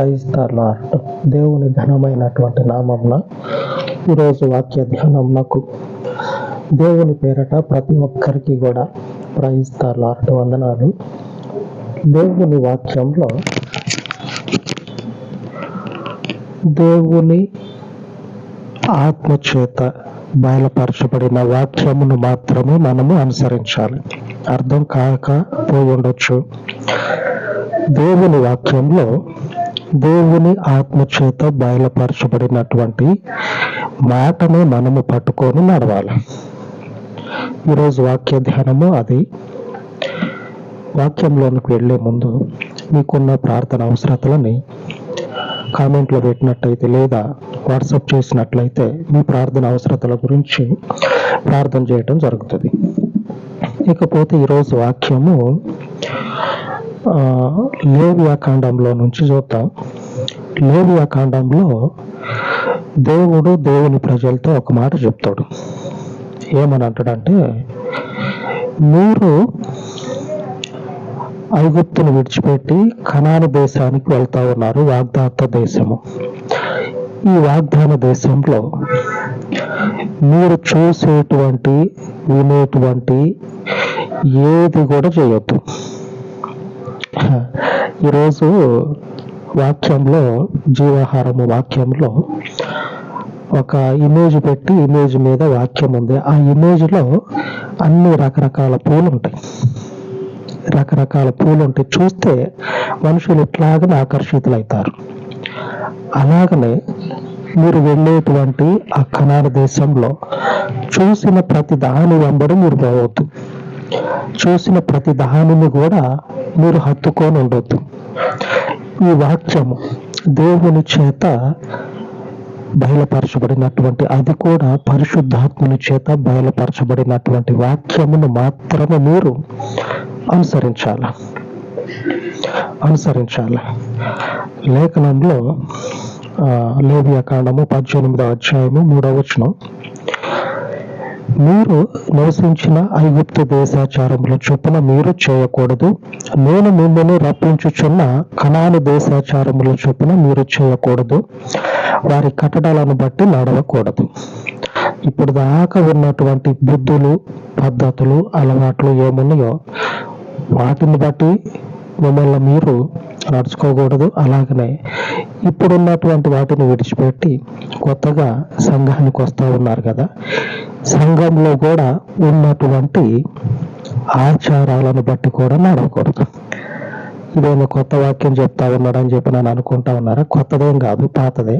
Praise the lord. దేవుని ఘనమైనటువంటి నామమున ఈరోజు వాక్య ధ్యానమునకు దేవుని పేరట ప్రతి ఒక్కరికి కూడా ప్రైజ్ ద లార్డ్ వందనాలు. దేవుని వాక్యంలో దేవుని ఆత్మచేత బయలుపరచబడిన వాక్యమును మాత్రమే మనము అనుసరించాలి. అర్థం కాకపోయి ఉండొచ్చు. దేవుని వాక్యంలో దేవుని ఆత్మచేత బయలుపరచబడినటువంటి మాటను మనము పట్టుకొని నడవాలి. ఈరోజు వాక్య ధ్యానము అది. వాక్యంలోనికి వెళ్లే ముందు మీకున్న ప్రార్థన అవసరతలని కామెంట్లో పెట్టినట్టయితే లేదా వాట్సాప్ చేసినట్లయితే మీ ప్రార్థన అవసరతల గురించి ప్రార్థన చేయటం జరుగుతుంది. ఇకపోతే ఈరోజు వాక్యము లేవియాకాండంలో నుంచి చూద్దాం. లేవియాకాండంలో దేవుడు దేవుని ప్రజలతో ఒక మాట చెప్తాడు. ఏమని అంటాడంటే, మీరు ఐగుప్తును విడిచిపెట్టి కనాను దేశానికి వెళ్తా ఉన్నారు, వాగ్దాన దేశము. ఈ వాగ్దాన దేశంలో మీరు చూసేటువంటి వినేటువంటి ఏది కూడా చేయొద్దు. ఈరోజు వాక్యంలో జీవాహారము వాక్యంలో ఒక ఇమేజ్ పెట్టి ఇమేజ్ మీద వాక్యం ఉంది. ఆ ఇమేజ్లో అన్ని రకరకాల పూలు ఉంటాయి. చూస్తే మనుషులు ఇట్లాగనే ఆకర్షితులవుతారు. అలాగనే మీరు వెళ్ళేటువంటి ఆ కనాను దేశంలో చూసిన ప్రతి దాని వెంబడి మీరు పోవద్దు. చూసిన ప్రతి దానిని కూడా మీరు హత్తుకొని ఉండొద్దు. ఈ వాక్యము దేవుని చేత బయలుపరచబడినటువంటి, అది కూడా పరిశుద్ధాత్మని చేత బయలుపరచబడినటువంటి వాక్యమును మాత్రమే మీరు అనుసరించాలి. లేఖనంలో లేవియాకాండము 18వ అధ్యాయము 3వ వచనం, మీరు నివసించిన ఐగుప్తు దేశాచారముల చొప్పున మీరు చేయకూడదు, నేను మిమ్మల్ని రప్పించుచున్న కనాను దేశాచారముల చొప్పున మీరు చేయకూడదు, వారి కట్టడాలను బట్టి నడవకూడదు. ఇప్పుడు దాకా ఉన్నటువంటి బుద్ధులు, పద్ధతులు, అలవాట్లు ఏమున్నాయో వాటిని బట్టి మిమ్మల్ని మీరు నడుచుకోకూడదు. అలాగనే ఇప్పుడున్నటువంటి వాటిని విడిచిపెట్టి కొత్తగా సంఘానికి వస్తూ ఉన్నారు కదా, సంఘంలో కూడా ఉన్నటువంటి ఆచారాలను బట్టి కూడా నడవకూడదు. ఇదేమో కొత్త వాక్యం చెప్తా ఉన్నాడని చెప్పి నన్ను అనుకుంటా ఉన్నారా? కొత్తదేం కాదు, పాతదే.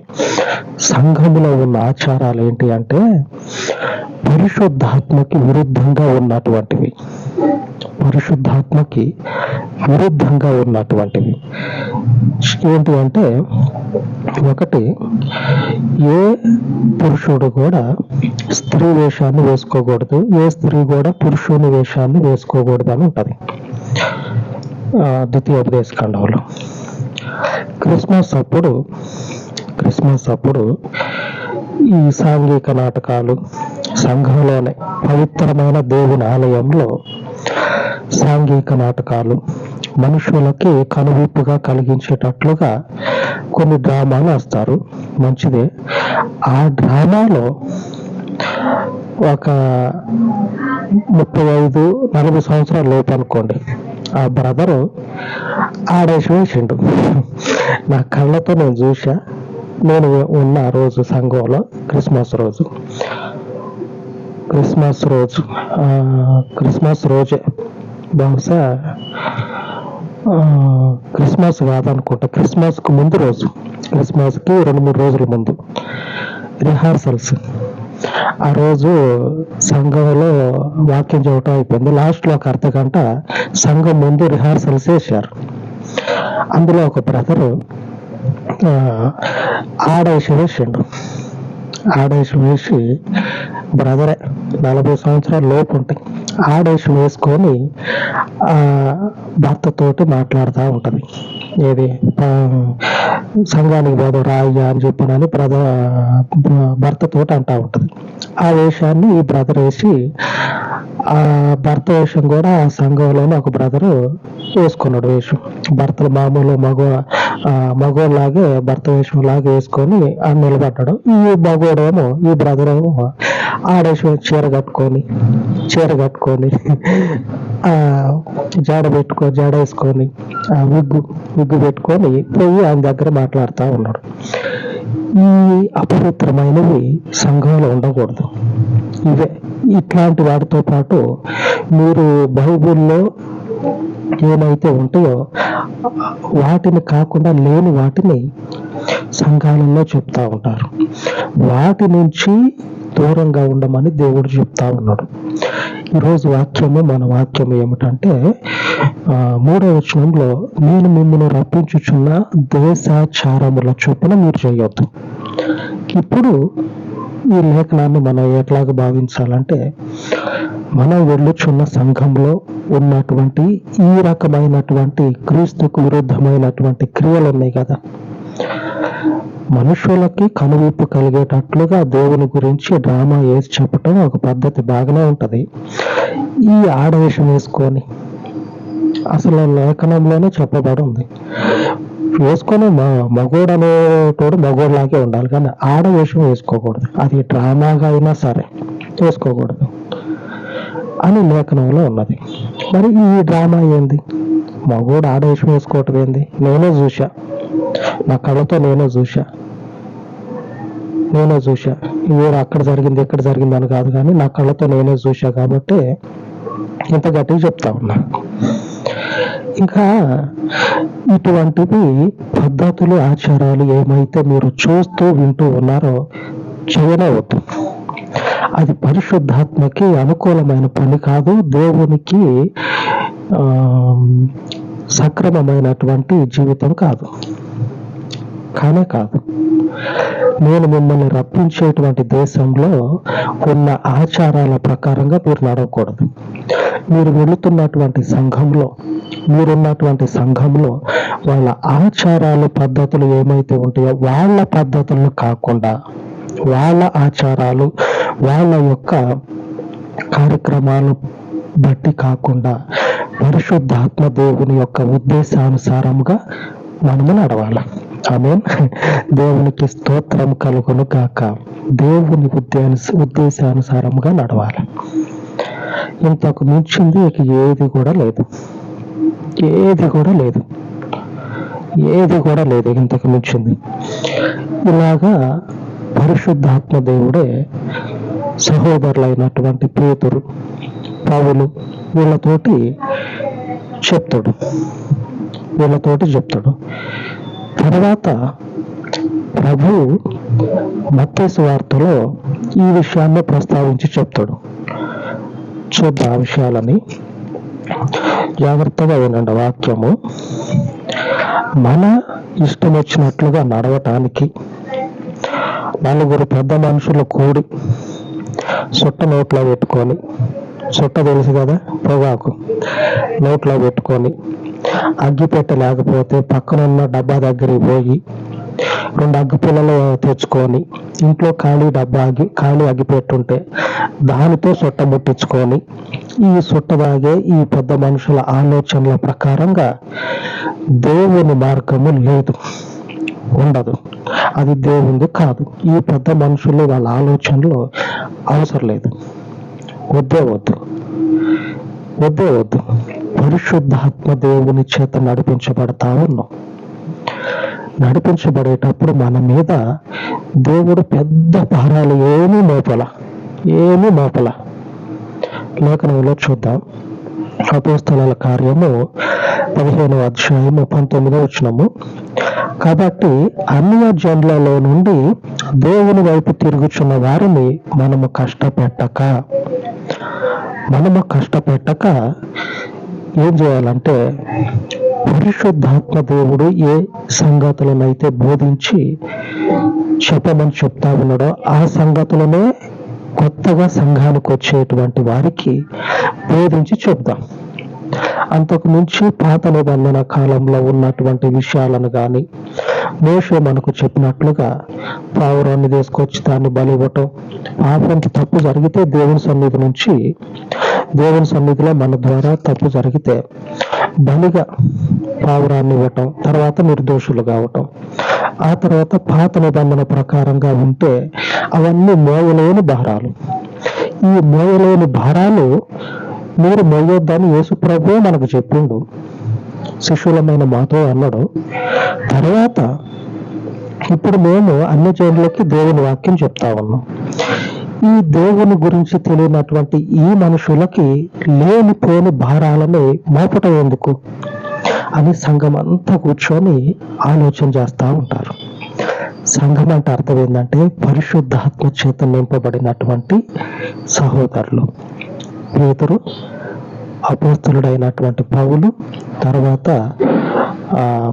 సంఘంలో ఉన్న ఆచారాలు ఏంటి అంటే పరిశుద్ధాత్మకి విరుద్ధంగా ఉన్నటువంటివి. ఏంటి అంటే, ఒకటి, ఏ పురుషుడు కూడా స్త్రీ వేషాన్ని వేసుకోకూడదు, ఏ స్త్రీ కూడా పురుషుని వేషాన్ని వేసుకోకూడదు అని ఉంటుంది ద్వితీయోపదేశకాండంలో. క్రిస్మస్ అప్పుడు ఈ సాంఘిక నాటకాలు సంఘంలోనే పవిత్రమైన దేవుని ఆలయంలో సాంఘిక నాటకాలు మనుషులకి కనువిప్పుగా కలిగించేటట్లుగా కొన్ని డ్రామాలు వేస్తారు. మంచిదే. ఆ డ్రామాలో ఒక 35-40 సంవత్సరాల లోపు అనుకోండి, ఆ బ్రదరు ఆడేసి వేసిండు. నా కళ్ళతో నేను చూసా. నేను ఉన్న రోజు సంఘంలో క్రిస్మస్ రోజే, బహుశా క్రిస్మస్ కాదనుకుంటా, క్రిస్మస్కి ముందు రోజు, క్రిస్మస్కి 2-3 రోజుల ముందు రిహార్సల్స్. ఆ రోజు సంఘంలో వాక్యం చెప్పడం అయిపోయింది. లాస్ట్లో ఒక అర్ధగంట సంఘం ముందు రిహార్సల్స్ వేశారు. అందులో ఒక బ్రదరు ఆడేసి వేసి బ్రదరే 40 సంవత్సరాల లోపు ఉంటాయి, ఆడేసి వేసుకొని భర్తతోటి మాట్లాడుతూ ఉంటుంది. ఏది సంఘానికి పోదు రాయ్యా అని చెప్పనని భర్తతోటి అంటూ ఉంటుంది. ఆ వేషాన్ని ఈ బ్రదర్ వేసి, ఆ భర్త వేషం కూడా ఆ సంఘంలోనే ఒక బ్రదరు వేసుకున్నాడు వేషం. భర్తలు మామూలు మగోళ్ళలాగే భర్త వేషం లాగా వేసుకొని నిలబడ్డాడు. ఈ మగోడేమో, ఈ బ్రదర్ ఏమో ఆడేసి చీర కట్టుకొని ఆ జడ వేసుకొని విగ్గు పెట్టుకొని పోయి ఆయన దగ్గర మాట్లాడుతూ ఉన్నాడు. ఈ అపవిత్రమైనవి సంఘంలో ఉండకూడదు. ఇట్లాంటి వాటితో పాటు మీరు బైబిల్లో ఏమైతే ఉంటాయో వాటిని కాకుండా లేని వాటిని సంఘాలలో చెప్తా ఉంటారు. వాటి నుంచి దూరంగా ఉండమని దేవుడు చెప్తా ఉన్నాడు. ఈరోజు మన వాక్యము ఏమిటంటే 3వ వచనంలో, నేను మిమ్మల్ని రప్పించుచున్న దేశాచారముల చొప్పున మీరు చేయొద్దు. ఇప్పుడు ఈ లేఖనాన్ని మనం ఎట్లాగా భావించాలంటే, మనం వెళ్ళుచున్న సంఘంలో ఉన్నటువంటి ఈ రకమైనటువంటి క్రీస్తుకు విరుద్ధమైనటువంటి క్రియలు ఉన్నాయి కదా, మనుషులకి కనువిప్పు కలిగేటట్లుగా దేవుని గురించి డ్రామా వేసి చెప్పటం ఒక పద్ధతి బాగానే ఉంటది. ఈ ఆడవేషం వేసుకొని, అసలు లేఖనంలోనే చెప్పబడి ఉంది, వేసుకొని మగోడు అనేటోడు మగోడులాగే ఉండాలి, కానీ ఆడవేషం వేసుకోకూడదు. అది డ్రామాగా అయినా సరే వేసుకోకూడదు అని లేఖనంలో ఉన్నది. మరి ఈ డ్రామా ఏంది? మగోడు ఆడవేషం వేసుకోవటం ఏంది? నేనే చూసా, నా కళ్ళతో నేనే చూసా. వేరే అక్కడ జరిగింది ఇక్కడ జరిగింది అని కాదు, కానీ నా కళ్ళతో నేనే చూసా కాబట్టి ఇంత గట్టిగా చెప్తా ఉన్నా. ఇంకా ఇటువంటివి పద్ధతులు, ఆచారాలు ఏమైతే మీరు చూస్తూ వింటూ ఉన్నారో చేయనవద్దు. అది పరిశుద్ధాత్మకి అనుకూలమైన పని కాదు, దేవునికి సక్రమమైనటువంటి జీవితం కాదు. నేను మిమ్మల్ని రప్పించేటువంటి దేశంలో ఉన్న ఆచారాల ప్రకారంగా మీరు నడవకూడదు. మీరు వెళుతున్నటువంటి సంఘంలో, మీరున్నటువంటి సంఘంలో వాళ్ళ ఆచారాలు, పద్ధతులు ఏమైతే ఉంటాయో వాళ్ళ పద్ధతులను కాకుండా, వాళ్ళ ఆచారాలు, వాళ్ళ యొక్క కార్యక్రమాలు బట్టి కాకుండా పరిశుద్ధాత్మ దేవుని యొక్క ఉద్దేశానుసారంగా మనము నడవాలి. ఆమేన్. దేవునికి స్తోత్రం కలుగును గాక. దేవుని ఉద్దేశానుసారంగా నడవాలి. ఇంతకు మించింది ఇక ఏది కూడా లేదు. ఇంతకు మించింది. ఇలాగా పరిశుద్ధాత్మ దేవుడే సహోదరులైనటువంటి పేతురు, పౌలు వీళ్ళతోటి చెప్తాడు. తర్వాత ప్రభు మత్తయి సువార్తలో ఈ విషయాన్ని ప్రస్తావించి చెప్తాడు. చూద్దాం ఆ విషయాలని. జాగ్రత్తగా వినండి వాక్యము. మన ఇష్టం వచ్చినట్లుగా నడవటానికి నలుగురు పెద్ద మనుషులు కూడి సుట్ట నోట్లో పెట్టుకొని, సుట్ట తెలుసు కదా, పొగాకు నోట్లో పెట్టుకొని, అగ్గిపెట్టె లేకపోతే పక్కనున్న డబ్బా దగ్గరికి పోయి 2 అగ్గిపుల్లలు తెచ్చుకొని, ఇంట్లో ఖాళీ అగ్గిపెట్టుంటే దానితో సుట్ట ముట్టించుకొని, ఈ సుట్ట తాగే ఈ పెద్ద మనుషుల ఆలోచనల ప్రకారంగా దేవుని మార్గము ఉండదు. అది దేవుంది కాదు. ఈ పెద్ద మనుషులు వాళ్ళ ఆలోచనలు అవసరం లేదు. వద్దే వద్దు. పరిశుద్ధాత్మ దేవుని చేత నడిపించబడేటప్పుడు మన మీద దేవుడు పెద్ద భారాలు ఏమీ మోపల. లేఖనంలో చూద్దాం. అపోస్తలుల కార్యము 15వ అధ్యాయము 19వ వచనము. కాబట్టి అన్య జనులలో నుండి దేవుని వైపు తిరుగుచున్న వారిని మనము కష్టపెట్టక ఏం చేయాలంటే, పరిశుద్ధాత్మ దేవుడు ఏ సంగతులనైతే బోధించి చెప్పమని చెప్తా ఉన్నాడో ఆ సంగతులనే కొత్తగా సంఘానికి వచ్చేటువంటి వారికి బోధించి చెప్దాం. అంతకు మించి పాత నిబంధన కాలంలో ఉన్నటువంటి విషయాలను కానీ, మోషే మనకు చెప్పినట్లుగా పావురాన్ని తీసుకొచ్చి దాన్ని బలి ఇవ్వటం, పాపంకి తప్పు జరిగితే దేవుని సన్నిధిలో మన ద్వారా తప్పు జరిగితే బలిగా పావురాన్ని ఇవ్వటం, తర్వాత నిర్దోషులు కావటం. ఆ తర్వాత పాత నిబంధన ప్రకారంగా ఉంటే అవన్నీ మోయలేని భారాలు. ఈ మోయలేని భారాలు మీరు మోయొద్దని యేసు ప్రభువే మనకు చెప్పిండు, శిష్యులమైన మాతో అన్నాడు. తర్వాత ఇప్పుడు మేము అన్ని జనులకి దేవుని వాక్యం చెప్తా ఉన్నాం. ఈ దేవుని గురించి తెలియనటువంటి ఈ మనుషులకి లేనిపోని భారాలని మోపటం ఎందుకు అని సంఘం అంతా కూర్చొని ఆలోచన చేస్తూ ఉంటారు. సంఘం అంటే అర్థం ఏంటంటే పరిశుద్ధాత్మ చేత నింపబడినటువంటి సహోదరులు. పేతురు, అపోస్తలుడైనటువంటి పౌలు, తర్వాత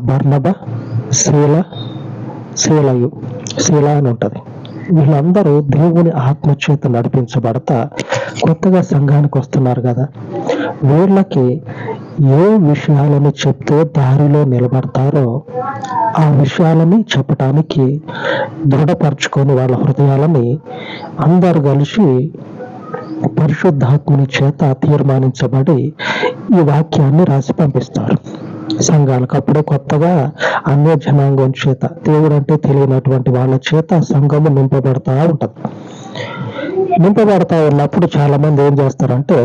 బర్నబా, శీల అని ఉంటుంది. వీళ్ళందరూ దేవుని ఆత్మచేత నడిపించబడతా కొత్తగా సంఘానికి వస్తున్నారు కదా. వీళ్ళకి ఏ విషయాలను చెప్తే దారిలో నిలబడతారో ఆ విషయాలని చెప్పటానికి దృఢపరచుకొని వాళ్ళ హృదయాలని అందరు కలిసి పరిశుద్ధాత్మని చేత తీర్మానించబడి ఈ వాక్యాన్ని రాసి పంపిస్తారు సంఘాలకు. అప్పుడే కొత్తగా అన్య జనాంగం చేత, దేవుడు అంటే తెలియనటువంటి వాళ్ళ చేత సంఘము నింపబడతా ఉంటది. నింపబడతా ఉన్నప్పుడు చాలా మంది ఏం చేస్తారంటే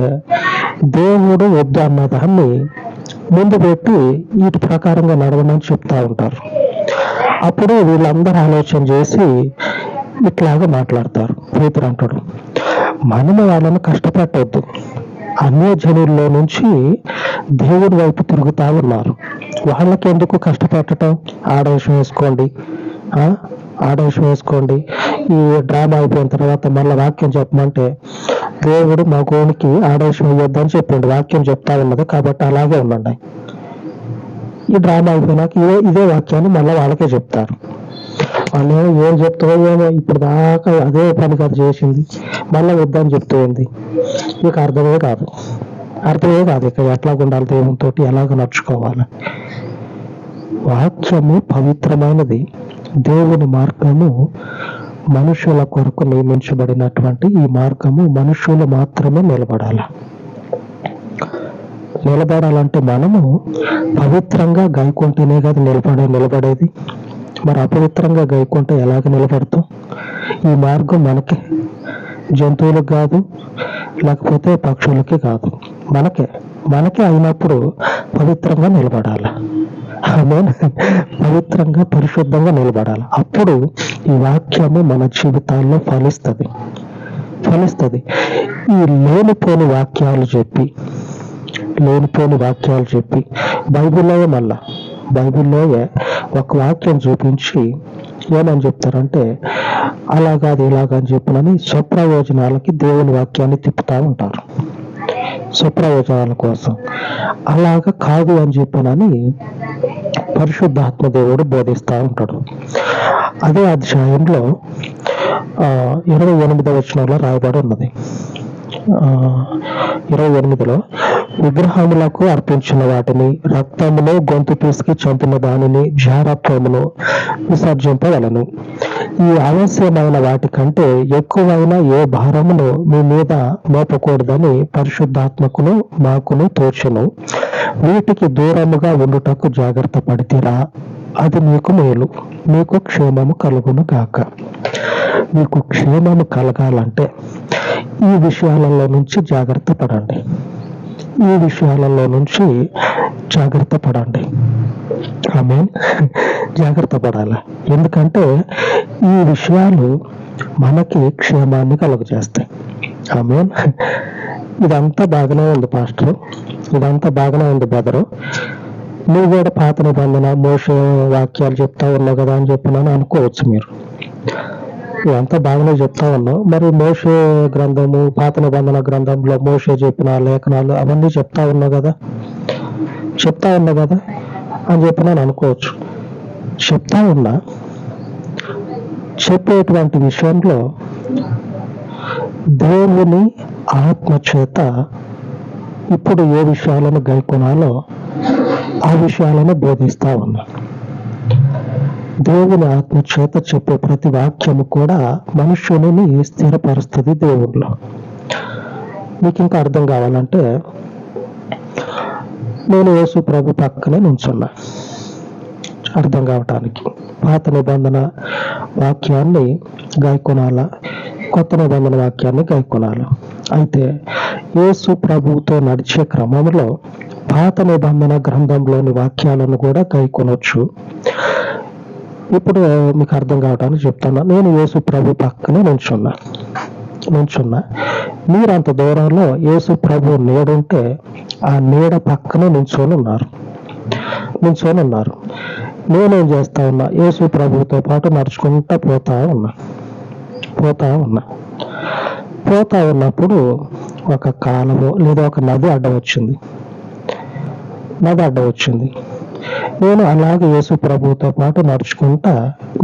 దేవుడు వద్దు అన్నదాన్ని ముందు పెట్టి వీటి ప్రకారంగా నడవమని చెప్తా ఉంటారు. అప్పుడు వీళ్ళందరూ ఆలోచన చేసి ఇట్లాగా మాట్లాడతారు. పేతురు అంటాడు, మనము వాళ్ళని కష్టపెట్టవద్దు, అన్య జనుల్లో నుంచి దేవుడి వైపు తిరుగుతా ఉన్నారు, వాళ్ళకి ఎందుకు కష్టపెట్టడం? ఆడవేషం వేసుకోండి. ఈ డ్రామా అయిపోయిన తర్వాత మళ్ళీ వాక్యం చెప్పమంటే దేవుడు మా గోనికి ఆడవేషం వేయొద్దని చెప్పిండు, వాక్యం చెప్తా ఉన్నది కాబట్టి అలాగే ఉండండి. ఈ డ్రామా అయిపోయినాక ఇదే వాక్యాన్ని మళ్ళీ వాళ్ళకే చెప్తారు. వాళ్ళు ఏం చెప్తారో ఏమో, ఇప్పుడు దాకా అదే పని కాదు చేసింది, మళ్ళీ వద్దని చెప్తుంది. ఇక అర్థమే కాదు ఇక ఎట్లా ఉండాలి, దేవునితో ఎలాగ నడుచుకోవాలి. వాక్యము పవిత్రమైనది. దేవుని మార్గము మనుషుల కొరకు నియమించబడినటువంటి ఈ మార్గము మనుషులు మాత్రమే నిలబడాలంటే మనము పవిత్రంగా గైకుంటేనే కదా నిలబడేది. మరి అపవిత్రంగా గైకుంటే ఎలాగ నిలబడతాం? ఈ మార్గం జంతువులకు కాదు, లేకపోతే పక్షులకి కాదు, మనకే అయినప్పుడు పవిత్రంగా నిలబడాలి. పవిత్రంగా పరిశుద్ధంగా నిలబడాలి. అప్పుడు ఈ వాక్యము మన జీవితాల్లో ఫలిస్తుంది. ఈ లేనిపోని వాక్యాలు చెప్పి బైబిల్లోయే ఒక వాక్యం చూపించి ఏమని చెప్తారంటే అలాగాది ఇలాగని చెప్పినని స్వప్రయోజనాలకి దేవుని వాక్యాన్ని తిప్పుతా ఉంటారు, స్వప్రయోజనాల కోసం. అలాగ కాదు అని చెప్పినని పరిశుద్ధాత్మ దేవుడు బోధిస్తూ ఉంటాడు. అదే అధ్యాయంలో 28వ వచనంలో రాయబడి ఉన్నది. 28లో విగ్రహములకు అర్పించిన వాటిని, రక్తమును గొంతు పిసికి చంపిన దానిని, జారత్వమును విసర్జింపవలను. ఈ అవశ్యమైన వాటి కంటే ఎక్కువైన ఏ భారమును మీ మీద మోపకూడదని పరిశుద్ధాత్మకును మాకును తోచెను. వీటికి దూరముగా ఉండుటకు జాగ్రత్త పడితిరా, అది మీకు మేలు, మీకు క్షేమము కలుగును గాక. మీకు క్షేమము కలగాలంటే ఈ విషయాలలో నుంచి జాగ్రత్త పడండి. ఆమేన్. జాగ్రత్త పడాలి. ఎందుకంటే ఈ విషయాలు మనకి క్షేమాన్ని కలుగజేస్తాయి. ఆమేన్. ఇదంతా బాగానే ఉంది పాస్టర్, ఇదంతా బాగానే ఉంది బ్రదరు, నువ్వు కూడా పాత నిబంధన మోషే వాక్యాలు చెప్తా ఉన్నావు కదా అని చెప్పినాను అనుకోవచ్చు మీరు. ఇదంతా బాగానే చెప్తా ఉన్నావు, మరి మోషే గ్రంథము, పాత నిబంధన గ్రంథంలో మోషే చెప్పిన లేఖనాలు అవన్నీ చెప్తా ఉన్నావు కదా అని చెప్పినాను అనుకోవచ్చు. చెప్తా ఉన్నా, చెప్పేటువంటి విషయంలో దేవుని ఆత్మ చేత ఇప్పుడు ఏ విషయాలను గైకొనాలో ఆ విషయాలను బోధిస్తా ఉన్నా. దేవుని ఆత్మ చేత చెప్పే ప్రతి వాక్యము కూడా మనుష్యుని స్థిరపరుస్తుంది దేవునిలో. మీకు ఇంకా అర్థం కావాలంటే నేను యేసు ప్రభు పక్కనే నుంచున్నా. అర్థం కావటానికి పాత నిబంధన వాక్యాన్ని గాయకొనాలా, కొత్త నిబంధన వాక్యాన్ని గాయకొనాలా. అయితే యేసు ప్రభువుతో నడిచే క్రమంలో పాత నిబంధన గ్రంథంలోని వాక్యాలను కూడా గాయకొనొచ్చు. ఇప్పుడు మీకు అర్థం కావడానికి చెప్తున్నా. నేను యేసు ప్రభు పక్కనే నుంచున్నా. మీరు అంత దూరంలో యేసు ప్రభు నీడుంటే ఆ నీడ పక్కనే నించొని ఉన్నారు. నేనేం చేస్తా ఉన్నా, యేసు ప్రభుతో పాటు నడుచుకుంటా పోతా ఉన్నప్పుడు ఒక కాలము లేదా ఒక నది అడ్డం వచ్చింది. నేను అలాగే యేసు ప్రభుతో పాటు నడుచుకుంటా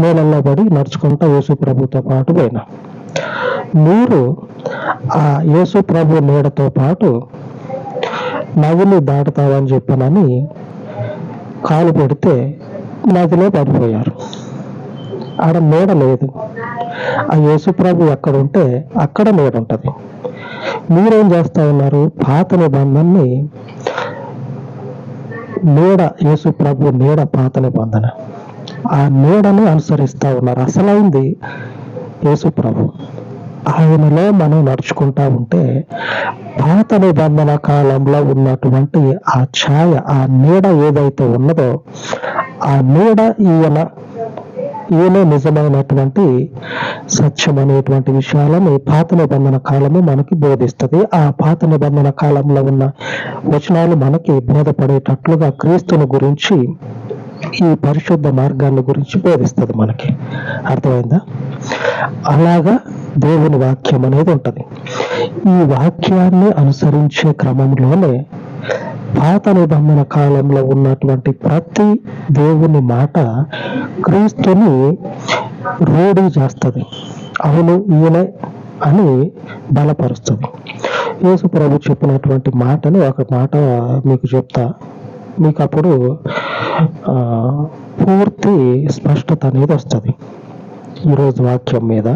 నేలల్లో పడి నడుచుకుంటా యేసు ప్రభుతో పాటు పోయినా. మీరు ఆ యేసు ప్రభు నీడతో పాటు నదిని దాటుతావని చెప్పానని కాలు పెడితే నదిలో పడిపోయారు. ఆడ నీడ లేదు. ఆ యేసు ప్రభు ఎక్కడ ఉంటే అక్కడ నీడ ఉంటది. మీరేం చేస్తా ఉన్నారు? పాత నిబంధనని నీడ, యేసు ప్రభు నీడ పాత నిబంధన, ఆ నీడను అనుసరిస్తా ఉన్నారు. అసలైంది యేసు ప్రభు. ఆయనలో మనం నడుచుకుంటా ఉంటే పాత నిబంధన కాలంలో ఉన్నటువంటి ఆ ఛాయ, ఆ నీడ ఏదైతే ఉన్నదో ఆ నీడ ఈయనే నిజమైనటువంటి సత్యం అనేటువంటి విషయాలను పాత నిబంధన కాలము మనకి బోధిస్తుంది. ఆ పాత నిబంధన కాలంలో ఉన్న వచనాలు మనకి బోధపడేటట్లుగా క్రీస్తుని గురించి, ఈ పరిశుద్ధ మార్గాన్ని గురించి బోధిస్తుంది మనకి. అర్థమైందా? అలాగా దేవుని వాక్యం అనేది ఉంటది. ఈ వాక్యాన్ని అనుసరించే క్రమంలోనే పాత నిబంధన కాలంలో ఉన్నటువంటి ప్రతి దేవుని మాట క్రీస్తుని రూఢి చేస్తుంది. అవును ఈయనే అని బలపరుస్తుంది. యేసు ప్రభు చెప్పినటువంటి మాటని ఒక మాట మీకు చెప్తా. మీకు అప్పుడు పూర్తి స్పష్టత అనేది వస్తుంది ఈరోజు వాక్యం మీద.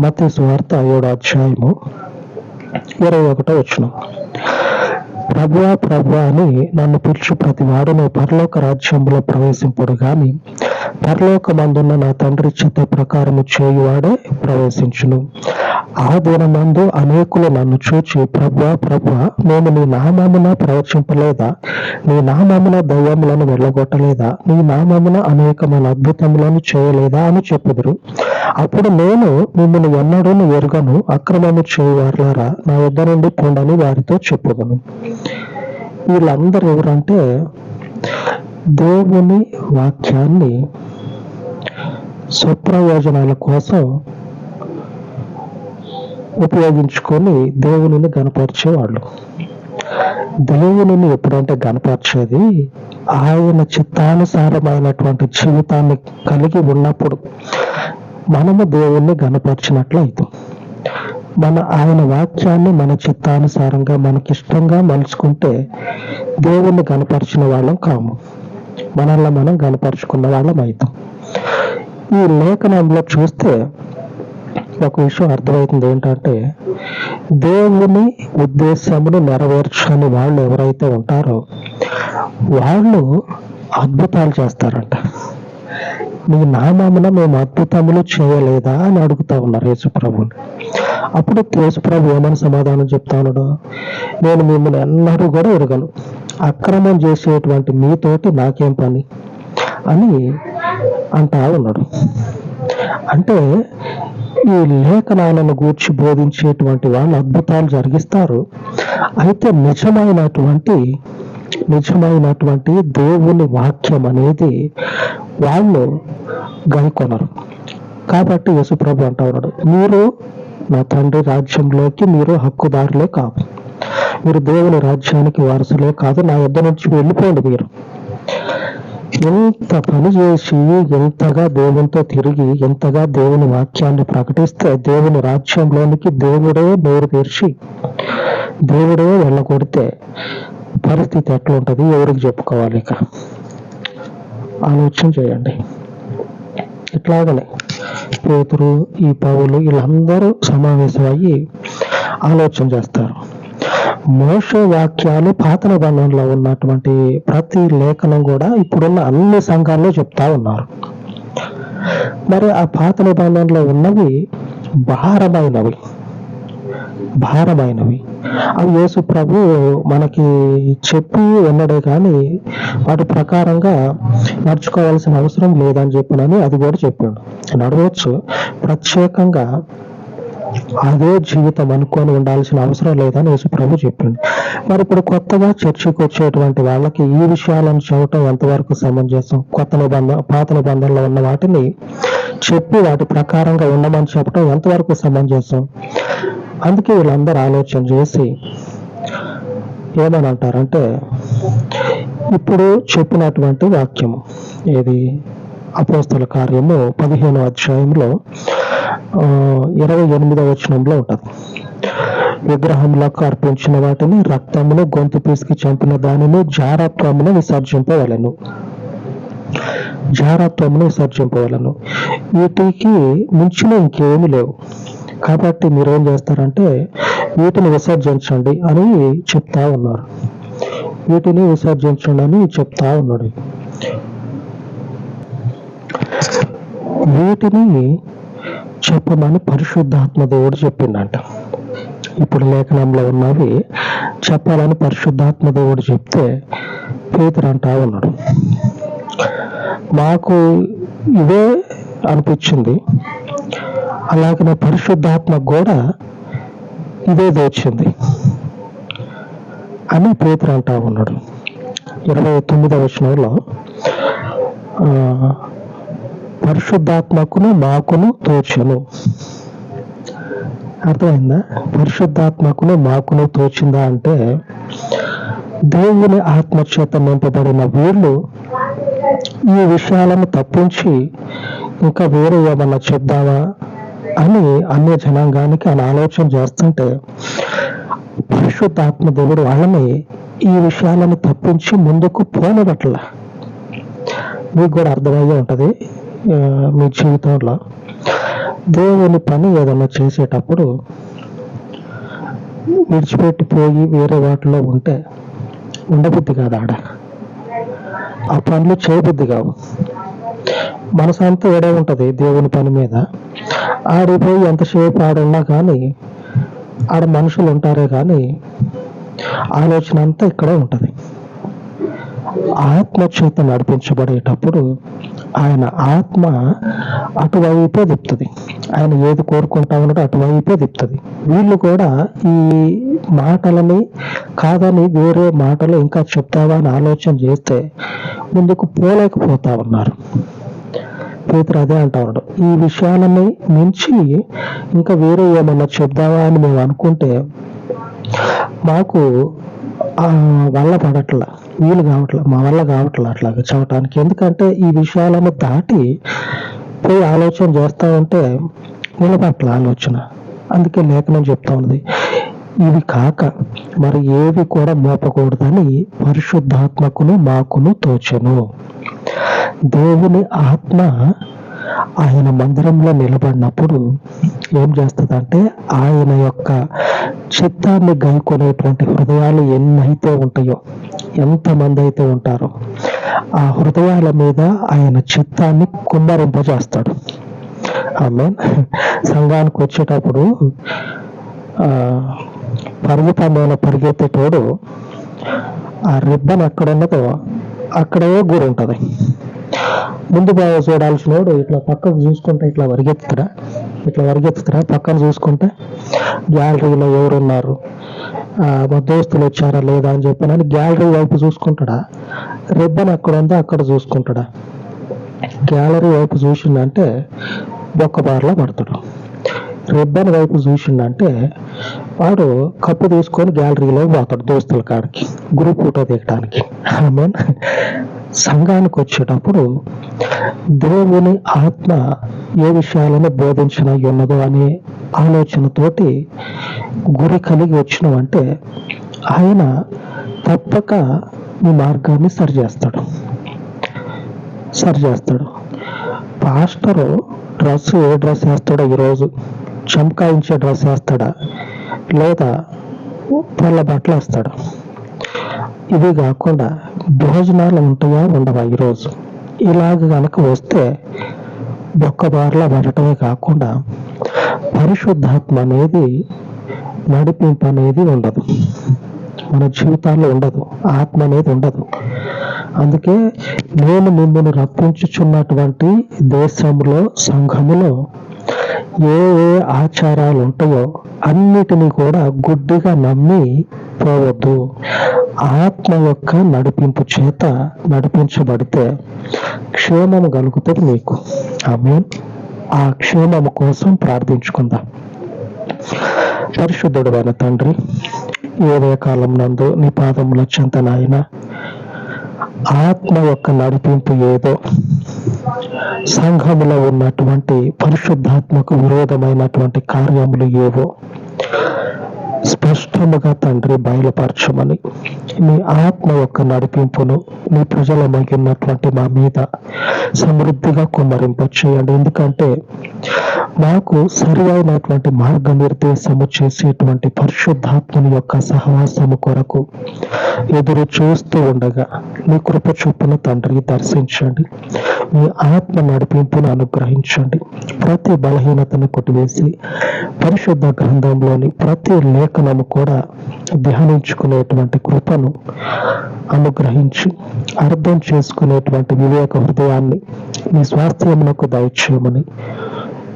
మత్తయి సువార్త 7వ అధ్యాయము 21వ వచనం. ప్రభువా అని నన్ను పిలిచి ప్రతి వాడును పరలోక రాజ్యంలో ప్రవేశింపుడు గాని పరలోకమందున్న నా తండ్రి చిత్త ప్రకారము చేయువాడే ప్రవేశించును. ఆ దినమందు అనేకులు నన్ను చూచి ప్రభువా మేము నీ నామమున ప్రవచింపలేదా, నీ నామమున దయ్యములను వెళ్ళగొట్టలేదా, నీ నామమున అనేకమైన అద్భుతములను చేయలేదా అని చెప్పుదురు. అప్పుడు నేను మిమ్మల్ని ఎన్నడూను ఎరుగను, అక్రమము చేయువారులారా నా యొద్ద నుండి పొండని వారితో చెప్పుదును. వీళ్ళందరూ ఎవరంటే దేవుని వాక్యాన్ని స్వప్రయోజనాల కోసం ఉపయోగించుకొని దేవునిని గణపరిచేవాళ్ళు. దేవునిని ఎప్పుడంటే గణపరిచేది ఆయన చిత్తానుసారమైనటువంటి జీవితాన్ని కలిగి ఉన్నప్పుడు మనము దేవుణ్ణి గణపరిచినట్లు అవుతాం. ఆయన వాక్యాన్ని మన చిత్తానుసారంగా మనకిష్టంగా మలుచుకుంటే దేవుణ్ణి గణపరిచిన వాళ్ళం కాము, మనల్ని మనం గణపరుచుకున్న వాళ్ళం అవుతాం. ఈ లేఖనంలో చూస్తే ఒక విషయం అర్థమవుతుంది. ఏంటంటే దేవుని ఉద్దేశమును నెరవేర్చని వాళ్ళు ఎవరైతే ఉంటారో వాళ్ళు అద్భుతాలు చేస్తారంట. నీ నామమున మేము అద్భుతములు చేయలేదా అని అడుగుతా ఉన్నారు యేసుప్రభుని. అప్పుడు యేసుప్రభు ఏమని సమాధానం చెప్తా ఉన్నాడు? నేను మిమ్మల్ని ఎన్నడూ కూడా ఎరగను, అక్రమం చేసేటువంటి మీతోటి నాకేం పని అని అంటా ఉన్నాడు. అంటే ఈ లేఖనాలను గూర్చి బోధించేటువంటి వాళ్ళు అద్భుతాలు జరిగిస్తారు. అయితే నిజమైనటువంటి దేవుని వాక్యం అనేది వాళ్ళు గైకొనరు. కాబట్టి యేసుప్రభు అంటా ఉన్నాడు, మీరు నా తండ్రి రాజ్యంలోకి మీరు హక్కుదారులే కాదు, మీరు దేవుని రాజ్యానికి వారసులే కాదు, నా యొద్ద నుంచి వెళ్ళిపోండి. మీరు ఎంత పని చేసి ఎంతగా దేవునితో తిరిగి ఎంతగా దేవుని వాక్యాన్ని ప్రకటిస్తే దేవుని రాజ్యంలోనికి దేవుడే నోరు తెరిచి దేవుడే వెళ్ళగొడితే పరిస్థితి ఎట్లా ఉంటుంది? ఎవరికి చెప్పుకోవాలి? ఇక ఆలోచన చేయండి. ఇట్లాగనే పేతురు, ఈ పౌలు వీళ్ళందరూ సమావేశం అయ్యి ఆలోచన చేస్తారు. మోషే వాక్యాలు పాత నిబంధనలో ఉన్నటువంటి ప్రతి లేఖనం కూడా ఇప్పుడున్న అన్ని సంఘాల్లో చెప్తా ఉన్నారు. మరి ఆ పాత నిబంధనలో ఉన్నవి భారమైనవి అవి యేసు ప్రభు మనకి చెప్పి ఉన్నడే కానీ వాటి ప్రకారంగా నడుచుకోవాల్సిన అవసరం లేదని చెప్పినని అది కూడా చెప్పాడు. నడవచ్చు, ప్రత్యేకంగా అదే జీవితం అనుకొని ఉండాల్సిన అవసరం లేదని యేసు ప్రభు చెప్పింది. మరి ఇప్పుడు కొత్తగా చర్చికి వచ్చేటువంటి వాళ్ళకి ఈ విషయాలను చూడటం ఎంతవరకు సమంజసం? పాత నిబంధనలో ఉన్న వాటిని చెప్పి వాటి ప్రకారంగా ఉండమని చెప్పడం ఎంతవరకు సమంజసం? అందుకే వీళ్ళందరూ ఆలోచన చేసి ఏమని అంటారంటే, ఇప్పుడు చెప్పినటువంటి వాక్యము ఏది? అపోస్తల కార్యము 15వ అధ్యాయంలో 28వ వచనంలో ఉంటుంది. విగ్రహములకు అర్పించిన వాటిని, రక్తమును, గొంతు పీసుకి చంపిన దానిని, జారత్వమును విసర్జింపవలెను. వీటికి మించిన ఇంకేమీ లేవు. కాబట్టి మీరేం చేస్తారంటే వీటిని విసర్జించండి అని చెప్తా ఉన్నారు. వీటిని చెప్పమని పరిశుద్ధాత్మ దేవుడు చెప్పిండంట. ఇప్పుడు లేఖనంలో ఉన్నవి చెప్పాలని పరిశుద్ధాత్మ దేవుడు చెప్తే పేతురు అంటా ఉన్నాడు, మాకు ఇదే అనిపించింది, అలాగే పరిశుద్ధాత్మ కూడా ఇదే దోచింది అని పేతురు అంటా ఉన్నాడు. 29వ వచనంలో పరిశుద్ధాత్మకును మాకును తోచెను. అర్థమైందా? పరిశుద్ధాత్మకును మాకును తోచిందా అంటే దేవుని ఆత్మచేత నింపబడిన వీళ్ళు ఈ విషయాలను తప్పించి ఇంకా వేరే ఏమన్నా చెప్దామా అని అన్య జనాంగానికి ఆయన ఆలోచన చేస్తుంటే పరిశుద్ధాత్మ దేవుడు వాళ్ళని ఈ విషయాలను తప్పించి ముందుకు పోనబట్ల. మీకు కూడా అర్థమయ్యే ఉంటుంది మీ జీవితంలో దేవుని పని ఏదన్నా చేసేటప్పుడు విడిచిపెట్టిపోయి వేరే వాటిలో ఉంటే ఉండబుద్ధి కాదు, ఆ పనులు చేయబుద్ధి కావు. మనసంతా ఏడే ఉంటుంది దేవుని పని మీద. ఆడిపోయి ఎంతసేపు ఆడున్నా కానీ ఆడ మనుషులు ఉంటారే కానీ ఆలోచన అంతా ఇక్కడే ఉంటుంది. ఆత్మ చేత నడిపించబడేటప్పుడు ఆయన ఆత్మ అటువైపే తిప్పుతుంది. ఆయన ఏది కోరుకుంటా ఉన్నాడో అటువైపే తిప్పుతుంది. వీళ్ళు కూడా ఈ మాటలని కాదని వేరే మాటలు ఇంకా చెప్తావా అని ఆలోచన చేస్తే ముందుకు పోలేకపోతా ఉన్నారు. పేతురు అదే అంటా ఉన్నాడు, ఈ విషయాలని మించి ఇంకా వేరే ఏమన్నా చెప్దావా అని మేము అనుకుంటే మాకు వల్ల పడట్లా, వీలు కావట్లా, మా వల్ల కావట్లా అట్లాగా చదవటానికి. ఎందుకంటే ఈ విషయాలను దాటి పోయి ఆలోచన చేస్తా ఉంటే నిలబట్ల ఆలోచన. అందుకే లేఖనం చెప్తా ఉన్నది, ఇవి కాక మరి ఏవి కూడా మోపకూడదని పరిశుద్ధాత్మకును మాకును తోచెను. దేవుని ఆత్మ ఆయన మందిరంలో నిలబడినప్పుడు ఏం చేస్తుందంటే ఆయన యొక్క చిత్తాన్ని గైకొనేటువంటి హృదయాలు ఎన్నైతే ఉంటాయో, ఎంతమంది అయితే ఉంటారో ఆ హృదయాల మీద ఆయన చిత్తాన్ని కుమ్మరింపజేస్తాడు. ఆమేన్. సంఘానికి వచ్చేటప్పుడు పర్వతమైన పరిగెత్తేటోడు ఆ రిబ్బన్ ఎక్కడున్నదో అక్కడే గురి ఉంటుంది. ముందు బాగా చూడాల్సినోడు ఇట్లా పక్కకు చూసుకుంటే ఇట్లా పరిగెత్తుతారా పక్కన చూసుకుంటే గ్యాలరీలో ఎవరున్నారు, మా దోస్తులు వచ్చారా లేదా అని చెప్పానని గ్యాలరీ వైపు చూసుకుంటాడా, రిబ్బన్ ఎక్కడ ఉందో అక్కడ చూసుకుంటాడా? గ్యాలరీ వైపు చూసిందంటే బొక్క బార్లో పడతాడు. రిబ్బన్ వైపు చూసిందంటే వాడు కప్పు తీసుకొని గ్యాలరీలో పోతాడు దోస్తుల కాడికి గ్రూప్ ఫోటో దిగడానికి. ఆమె సంఘానికి వచ్చేటప్పుడు దేవుని ఆత్మ ఏ విషయాలను బోధించిన ఉన్నదో అనే ఆలోచనతోటి గురి కలిగి వచ్చినామంటే ఆయన తప్పక మీ మార్గాన్ని సరిచేస్తాడు. పాస్టరు ఏ డ్రెస్ వేస్తాడో ఈరోజు చమకాయించే డ్రెస్ వేస్తాడా, లేదా తెల్ల బట్టలు వేస్తాడు. ఇవి కాకుండా భోజనాలు ఉంటాయా ఉండవా ఈరోజు? ఇలాగ కనుక వస్తే బొక్కబార్లా పడటమే కాకుండా పరిశుద్ధాత్మ అనేది, నడిపింపు అనేది ఉండదు, మన జీవితాల్లో ఉండదు, ఆత్మ అనేది ఉండదు. అందుకే నేను మిమ్మల్ని రప్పించుచున్నటువంటి దేశంలో, సంఘములో ఏ ఏ ఆచారాలు ఉంటాయో అన్నిటినీ కూడా గుడ్డిగా నమ్మి పోవద్దు. ఆత్మ యొక్క నడిపింపు చేత నడిపించబడితే క్షేమము కలుగుతుంది మీకు. ఆమేన్. ఆ క్షేమము కోసం ప్రార్థించుకుందాం. పరిశుద్ధుడైన తండ్రి, ఏదే కాలం నందు నీ పాదముల చెంత నాయన ఆత్మ యొక్క నడిపింపు ఏదో, సంఘములో ఉన్నటువంటి పరిశుద్ధాత్మకు విరోధమైనటువంటి కార్యములు ఏవో స్పష్టముగా తండ్రి బయలుపరచమని, నీ ఆత్మ యొక్క నడిపింపును నీ ప్రజలమైనటువంటి మా మీద సమృద్ధిగా కుమ్మరింప చేయండి. ఎందుకంటే మాకు సరి అయినటువంటి మార్గనిర్దేశము చేసేటువంటి పరిశుద్ధాత్మని యొక్క సహవాసము కొరకు ఎదురు చూస్తూ ఉండగా నీ కృప చొప్పున తండ్రి దర్శించండి. మీ ఆత్మ నడిపింపును అనుగ్రహించండి. ప్రతి బలహీనతను కొట్టివేసి పరిశుద్ధ గ్రంథంలోని ప్రతి లేఖనము కూడా ధ్యానించుకునేటువంటి కృపను అనుగ్రహించి అర్థం చేసుకునేటువంటి వివేక హృదయాన్ని మీ స్వాస్థ్యమునకు దయచేయమని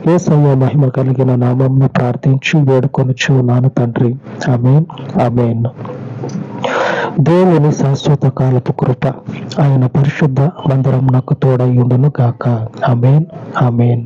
యేసయ్య మహిమ కలిగిన నామమును ప్రార్థించి వేడుకొనుచు ఉన్నాను తండ్రి. ఆమేన్, ఆమేన్. దేవుని శాశ్వత కాలపు కృప ఆయన పరిశుద్ధ మందిరం నాకు తోడై ఉండును గాక. ఆమేన్, ఆమేన్.